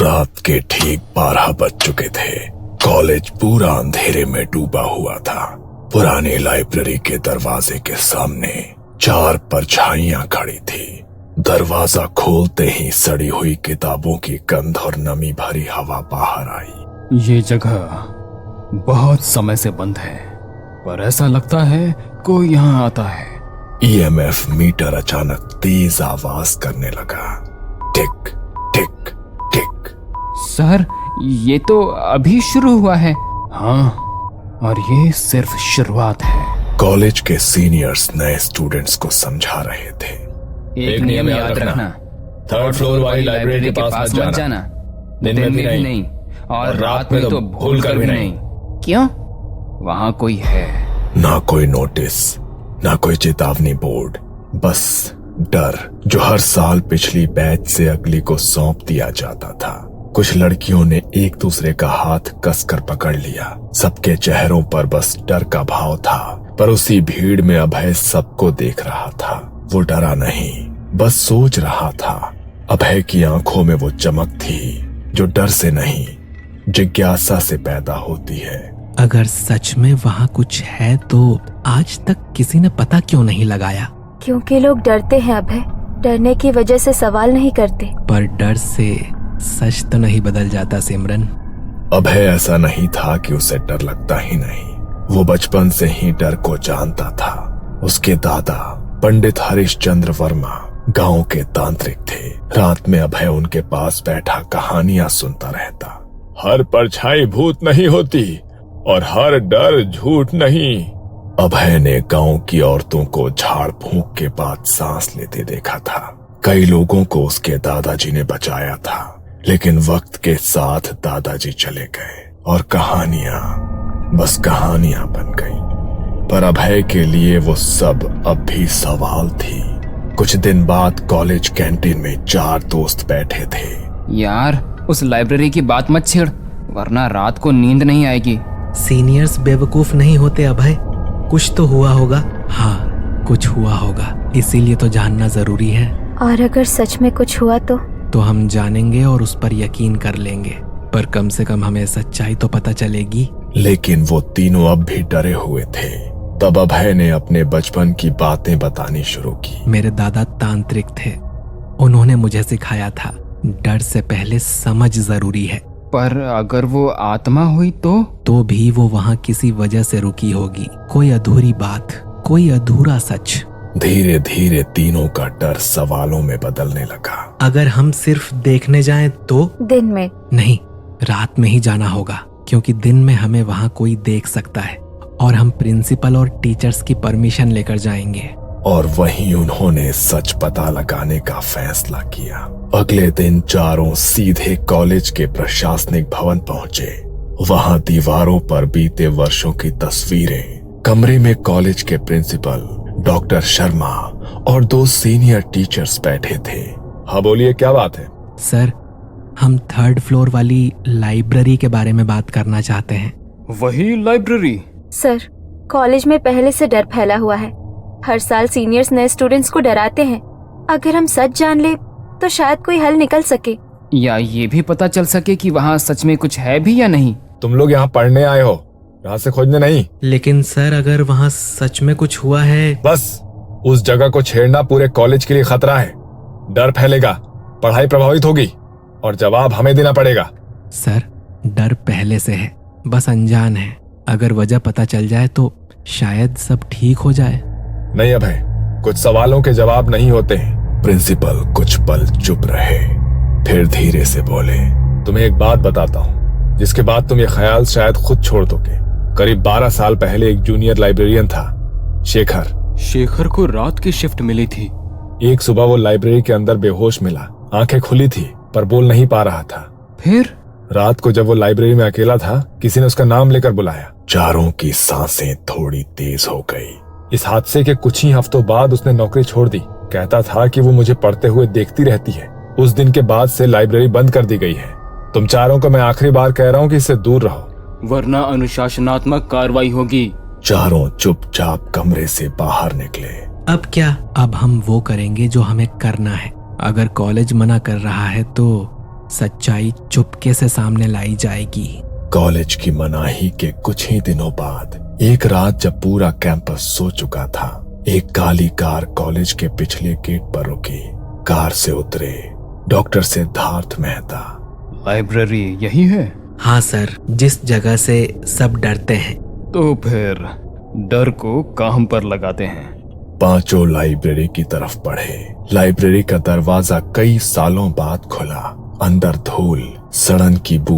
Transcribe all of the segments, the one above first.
रात के ठीक 12 बज चुके थे। कॉलेज पूरा अंधेरे में डूबा हुआ था। पुरानी लाइब्रेरी के दरवाजे के सामने 4 परछाइयां खड़ी थी। दरवाजा खोलते ही सड़ी हुई किताबों की गंध और नमी भरी हवा बाहर आई। ये जगह बहुत समय से बंद है, पर ऐसा लगता है कोई यहाँ आता है। ईएमएफ मीटर अचानक तेज आवाज करने लगा। टिक टिक टिक। सर, ये तो अभी शुरू हुआ है। हाँ, और ये सिर्फ शुरुआत है। कॉलेज के सीनियर्स नए स्टूडेंट्स को समझा रहे थे। एक नियम याद रखना, 3rd फ्लोर वाली लाइब्रेरी के पास मत जाना। दिन में भी नहीं और रात में तो भूल कर भी नहीं। क्यों? वहाँ कोई है। ना कोई नोटिस, ना कोई चेतावनी बोर्ड, बस डर जो हर साल पिछली बैच से अगली को सौंप दिया जाता था। कुछ लड़कियों ने एक दूसरे का हाथ कसकर पकड़ लिया। सबके चेहरों पर बस डर का भाव था, पर उसी भीड़ में अभय सबको देख रहा था। वो डरा नहीं, बस सोच रहा था। अभय की आंखों में वो चमक थी जो डर से नहीं, जिज्ञासा से पैदा होती है। अगर सच में वहाँ कुछ है तो आज तक किसी ने पता क्यों नहीं लगाया? क्योंकि लोग डरते हैं अभय, डरने की वजह से सवाल नहीं करते। पर डर से सच तो नहीं बदल जाता सिमरन। अभय ऐसा नहीं था कि उसे डर लगता ही नहीं, वो बचपन से ही डर को जानता था। उसके दादा पंडित हरिश्चंद्र वर्मा गांव के तांत्रिक थे। रात में अभय उनके पास बैठा कहानियां सुनता रहता। हर परछाई भूत नहीं होती और हर डर झूठ नहीं। अभय ने गांव की औरतों को झाड़ फूंक के बाद सांस लेते देखा था। कई लोगों को उसके दादाजी ने बचाया था, लेकिन वक्त के साथ दादाजी चले गए और कहानियां बस कहानियां बन गई। पर अभय के लिए वो सब अब भी सवाल थी। कुछ दिन बाद कॉलेज कैंटीन में 4 दोस्त बैठे थे। यार, उस लाइब्रेरी की बात मत छेड़, वरना रात को नींद नहीं आएगी। सीनियर्स बेवकूफ नहीं होते अभय, कुछ तो हुआ होगा। हाँ, कुछ हुआ होगा, इसीलिए तो जानना जरूरी है। और अगर सच में कुछ हुआ तो हम जानेंगे और उस पर यकीन कर लेंगे, पर कम से कम हमें सच्चाई तो पता चलेगी। लेकिन वो तीनों अब भी डरे हुए थे। तब अभय ने अपने बचपन की बातें बतानी शुरू की। मेरे दादा तांत्रिक थे, उन्होंने मुझे सिखाया था डर से पहले समझ जरूरी है। पर अगर वो आत्मा हुई तो भी वो वहाँ किसी वजह से रुकी होगी। कोई अधूरी बात, कोई अधूरा सच। धीरे धीरे तीनों का डर सवालों में बदलने लगा। अगर हम सिर्फ देखने जाएं तो? दिन में नहीं, रात में ही जाना होगा, क्योंकि दिन में हमें वहाँ कोई देख सकता है और हम प्रिंसिपल और टीचर्स की परमिशन लेकर जाएंगे। और वहीं उन्होंने सच पता लगाने का फैसला किया। अगले दिन चारों सीधे कॉलेज के प्रशासनिक भवन पहुंचे। वहां दीवारों पर बीते वर्षों की तस्वीरें, कमरे में कॉलेज के प्रिंसिपल डॉक्टर शर्मा और 2 सीनियर टीचर्स बैठे थे। हाँ बोलिए, क्या बात है? सर, हम 3rd फ्लोर वाली लाइब्रेरी के बारे में बात करना चाहते हैं। वही लाइब्रेरी? सर, कॉलेज में पहले से डर फैला हुआ है। हर साल सीनियर्स नए स्टूडेंट्स को डराते हैं। अगर हम सच जान ले तो शायद कोई हल निकल सके, या ये भी पता चल सके कि वहाँ सच में कुछ है भी या नहीं। तुम लोग यहाँ पढ़ने आए हो, यहाँ से खोजने नहीं। लेकिन सर, अगर वहाँ सच में कुछ हुआ है? बस उस जगह को छेड़ना पूरे कॉलेज के लिए खतरा है। डर फैलेगा, पढ़ाई प्रभावित होगी और जवाब हमें देना पड़ेगा। सर, डर पहले से है, बस अनजान है। अगर वजह पता चल जाए तो शायद सब ठीक हो जाए। नहीं अभय, कुछ सवालों के जवाब नहीं होते हैं। प्रिंसिपल कुछ पल चुप रहे, फिर धीरे से बोले। तुम्हें एक बात बताता हूँ, जिसके बाद तुम ये ख्याल शायद खुद छोड़ दोगे। करीब 12 साल पहले एक जूनियर लाइब्रेरियन था, शेखर को रात की शिफ्ट मिली थी। एक सुबह वो लाइब्रेरी के अंदर बेहोश मिला। आंखें खुली थी पर बोल नहीं पा रहा था। फिर रात को जब वो लाइब्रेरी में अकेला था, किसी ने उसका नाम लेकर बुलाया। चारों की सांसें थोड़ी तेज हो गई। इस हादसे के कुछ ही हफ्तों बाद उसने नौकरी छोड़ दी। कहता था कि वो मुझे पढ़ते हुए देखती रहती है। उस दिन के बाद से लाइब्रेरी बंद कर दी गई है। तुम चारों को मैं आखिरी बार कह रहा हूँ कि इससे दूर रहो, वरना अनुशासनात्मक कार्रवाई होगी। चारों चुपचाप कमरे से बाहर निकले। अब क्या? अब हम वो करेंगे जो हमें करना है। अगर कॉलेज मना कर रहा है तो सच्चाई चुपके से सामने लाई जाएगी। कॉलेज की मनाही के कुछ ही दिनों बाद एक रात जब पूरा कैंपस सो चुका था, एक काली कार कॉलेज के पिछले गेट पर रुकी। कार से उतरे डॉक्टर सिद्धार्थ मेहता। लाइब्रेरी यही है? हाँ सर, जिस जगह से सब डरते हैं। तो फिर डर को काम पर लगाते हैं। पांचों लाइब्रेरी की तरफ बढ़े। लाइब्रेरी का दरवाजा कई सालों बाद खुला। अंदर धूल, सड़न की बू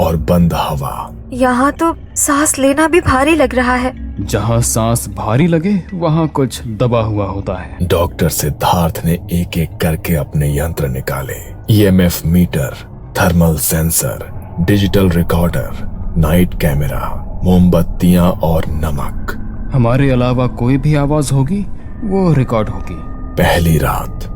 और बंद हवा। यहाँ तो सांस लेना भी भारी लग रहा है। जहाँ सांस भारी लगे वहाँ कुछ दबा हुआ होता है। डॉक्टर सिद्धार्थ ने एक एक करके अपने यंत्र निकाले। EMF meter, thermal sensor, digital recorder, night camera, मोमबत्तियां और नमक। हमारे अलावा कोई भी आवाज होगी वो रिकॉर्ड होगी। पहली रात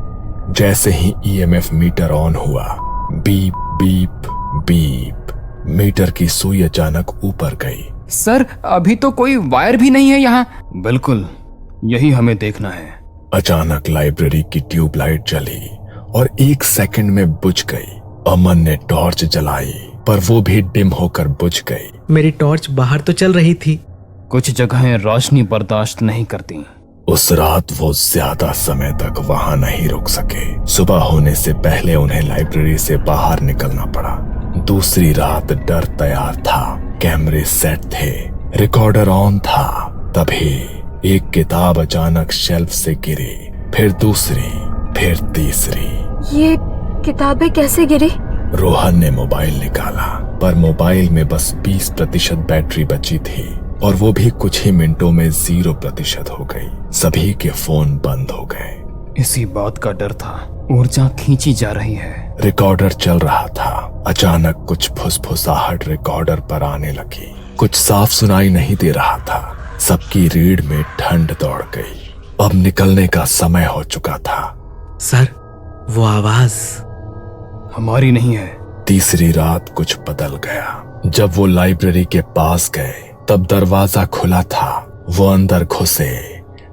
जैसे ही ईएमएफ मीटर ऑन हुआ, बीप बीप बीप, मीटर की सुई अचानक ऊपर गई। सर, अभी तो कोई वायर भी नहीं है यहाँ। बिल्कुल, यही हमें देखना है। अचानक लाइब्रेरी की ट्यूबलाइट जली और 1 सेकंड में बुझ गई। अमन ने टॉर्च जलाई पर वो भी डिम होकर बुझ गई। मेरी टॉर्च बाहर तो चल रही थी। कुछ जगहें रोशनी बर्दाश्त नहीं करती। उस रात वो ज्यादा समय तक वहां नहीं रुक सके। सुबह होने से पहले उन्हें लाइब्रेरी से बाहर निकलना पड़ा। दूसरी रात डर तैयार था, कैमरे सेट थे, रिकॉर्डर ऑन था। तभी एक किताब अचानक शेल्फ से गिरी, फिर दूसरी, फिर तीसरी। ये किताबें कैसे गिरी? रोहन ने मोबाइल निकाला पर मोबाइल में बस 20% बैटरी बची थी और वो भी कुछ ही मिनटों में 0% हो गई। सभी के फोन बंद हो गए। इसी बात का डर था, ऊर्जा खींची जा रही है। रिकॉर्डर चल रहा था। अचानक कुछ फुसफुसाहट रिकॉर्डर पर आने लगी। कुछ साफ सुनाई नहीं दे रहा था। सबकी रीढ़ में ठंड दौड़ गई। अब निकलने का समय हो चुका था। सर, वो आवाज हमारी नहीं है। तीसरी रात कुछ बदल गया। जब वो लाइब्रेरी के पास गए तब दरवाजा खुला था। वो अंदर घुसे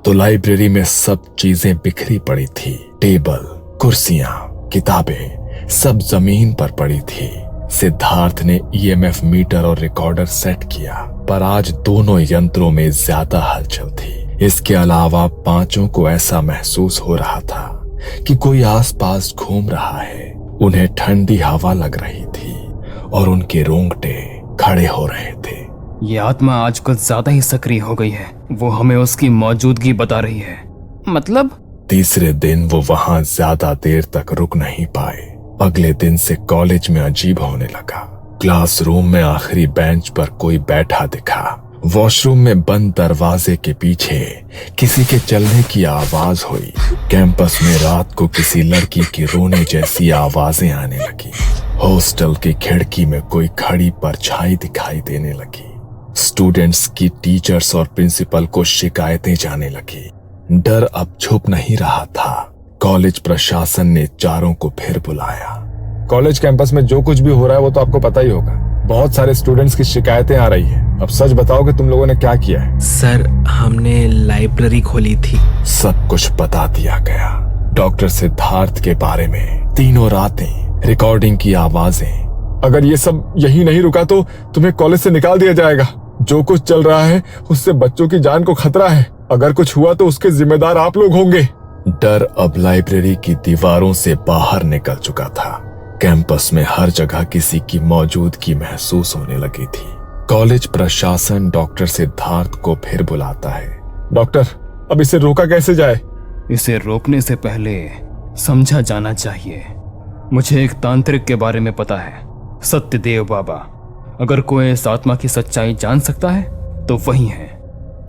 तो लाइब्रेरी में सब चीजें बिखरी पड़ी थी। टेबल, कुर्सियां, किताबें सब जमीन पर पड़ी थी। सिद्धार्थ ने ईएमएफ मीटर और रिकॉर्डर सेट किया पर आज दोनों यंत्रों में ज्यादा हलचल थी। इसके अलावा पांचों को ऐसा महसूस हो रहा था कि कोई आसपास घूम रहा है। उन्हें ठंडी हवा लग रही थी और उनके रोंगटे खड़े हो रहे थे। ये आत्मा आज कुछ ज्यादा ही सक्रिय हो गई है। वो हमें उसकी मौजूदगी बता रही है। मतलब? तीसरे दिन वो वहां ज्यादा देर तक रुक नहीं पाए। अगले दिन से कॉलेज में अजीब होने लगा। क्लासरूम में आखिरी बेंच पर कोई बैठा दिखा। वॉशरूम में बंद दरवाजे के पीछे किसी के चलने की आवाज हुई। कैंपस में रात को किसी लड़की की रोने जैसी आवाजें आने लगी। हॉस्टल की खिड़की में कोई खड़ी परछाई दिखाई देने लगी। स्टूडेंट्स की टीचर्स और प्रिंसिपल को शिकायतें जाने लगी। डर अब छुप नहीं रहा था। कॉलेज प्रशासन ने चारों को फिर बुलाया। कॉलेज कैंपस में जो कुछ भी हो रहा है वो तो आपको पता ही होगा। बहुत सारे स्टूडेंट्स की शिकायतें आ रही है। अब सच बताओ कि तुम लोगों ने क्या किया है? सर, हमने लाइब्रेरी खोली थी। सब कुछ बता दिया गया। डॉक्टर सिद्धार्थ के बारे में, तीनों रातें, रिकॉर्डिंग की आवाजें। अगर ये सब यही नहीं रुका तो तुम्हें कॉलेज से निकाल दिया जाएगा। जो कुछ चल रहा है उससे बच्चों की जान को खतरा है। अगर कुछ हुआ तो उसके जिम्मेदार आप लोग होंगे। डर अब लाइब्रेरी की दीवारों से बाहर निकल चुका था। कैंपस में हर जगह किसी की मौजूदगी महसूस होने लगी थी। कॉलेज प्रशासन डॉक्टर सिद्धार्थ को फिर बुलाता है। डॉक्टर, अब इसे रोका कैसे जाए? इसे रोकने से पहले समझा जाना चाहिए। मुझे एक तांत्रिक के बारे में पता है, सत्यदेव बाबा। अगर कोई इस आत्मा की सच्चाई जान सकता है तो वही है।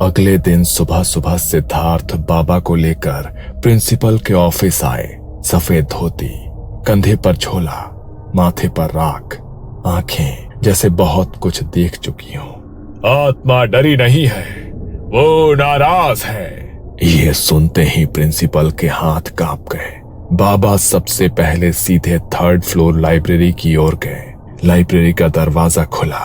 अगले दिन सुबह सुबह सिद्धार्थ बाबा को लेकर प्रिंसिपल के ऑफिस आए। सफेद धोती, कंधे पर झोला, माथे पर राख, आंखें जैसे बहुत कुछ देख चुकी हों। आत्मा डरी नहीं है, वो नाराज है। ये सुनते ही प्रिंसिपल के हाथ कांप गए। बाबा सबसे पहले सीधे 3rd फ्लोर लाइब्रेरी की ओर गए। लाइब्रेरी का दरवाजा खुला।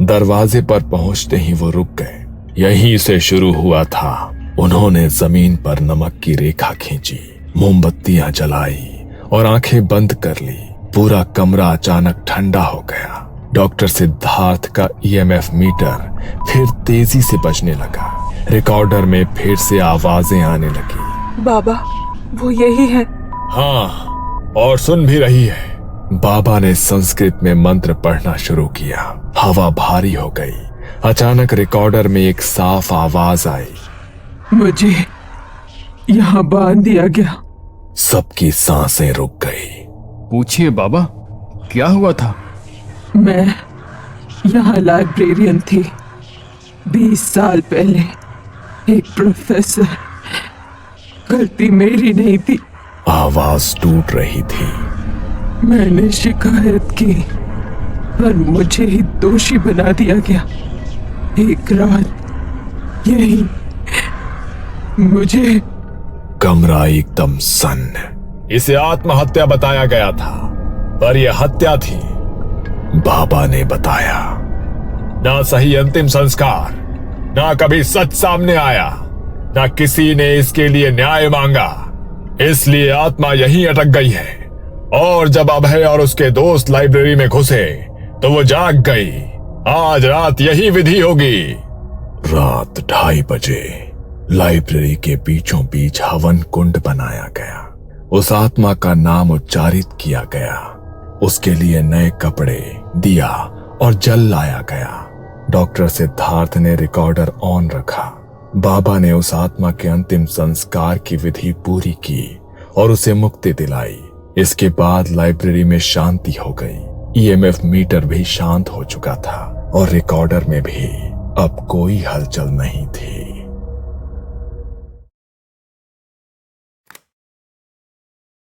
दरवाजे पर पहुंचते ही वो रुक गए। यहीं से शुरू हुआ था। उन्होंने जमीन पर नमक की रेखा खींची, मोमबत्तियां जलाई और आंखें बंद कर ली। पूरा कमरा अचानक ठंडा हो गया। डॉक्टर सिद्धार्थ का ईएमएफ मीटर फिर तेजी से बजने लगा। रिकॉर्डर में फिर से आवाजें आने लगी। बाबा, वो यही है। हाँ, और सुन भी रही है। बाबा ने संस्कृत में मंत्र पढ़ना शुरू किया। हवा भारी हो गई। अचानक रिकॉर्डर में एक साफ आवाज आई, मुझे यहाँ बांध दिया गया। सबकी सांसें रुक गई। पूछिए बाबा, क्या हुआ था? मैं यहाँ लाइब्रेरियन थी। 20 साल पहले एक प्रोफेसर, गलती मेरी नहीं थी। आवाज टूट रही थी। मैंने शिकायत की पर मुझे ही दोषी बना दिया गया। एक रात यही मुझे कमरा एकदम सन्न। इसे आत्महत्या बताया गया था, पर यह हत्या थी। बाबा ने बताया। ना सही अंतिम संस्कार, ना कभी सच सामने आया, ना किसी ने इसके लिए न्याय मांगा। इसलिए आत्मा यहीं अटक गई है। और जब अभय और उसके दोस्त लाइब्रेरी में घुसे तो वो जाग गई। आज रात यही विधि होगी। रात 2:30 बजे लाइब्रेरी के बीचों बीच हवन कुंड बनाया गया। उस आत्मा का नाम उच्चारित किया गया। उसके लिए नए कपड़े, दिया और जल लाया गया। डॉक्टर सिद्धार्थ ने रिकॉर्डर ऑन रखा। बाबा ने उस आत्मा के अंतिम संस्कार की विधि पूरी की और उसे मुक्ति दिलाई। इसके बाद लाइब्रेरी में शांति हो गई। ईएमएफ मीटर भी शांत हो चुका था और रिकॉर्डर में भी अब कोई हलचल नहीं थी।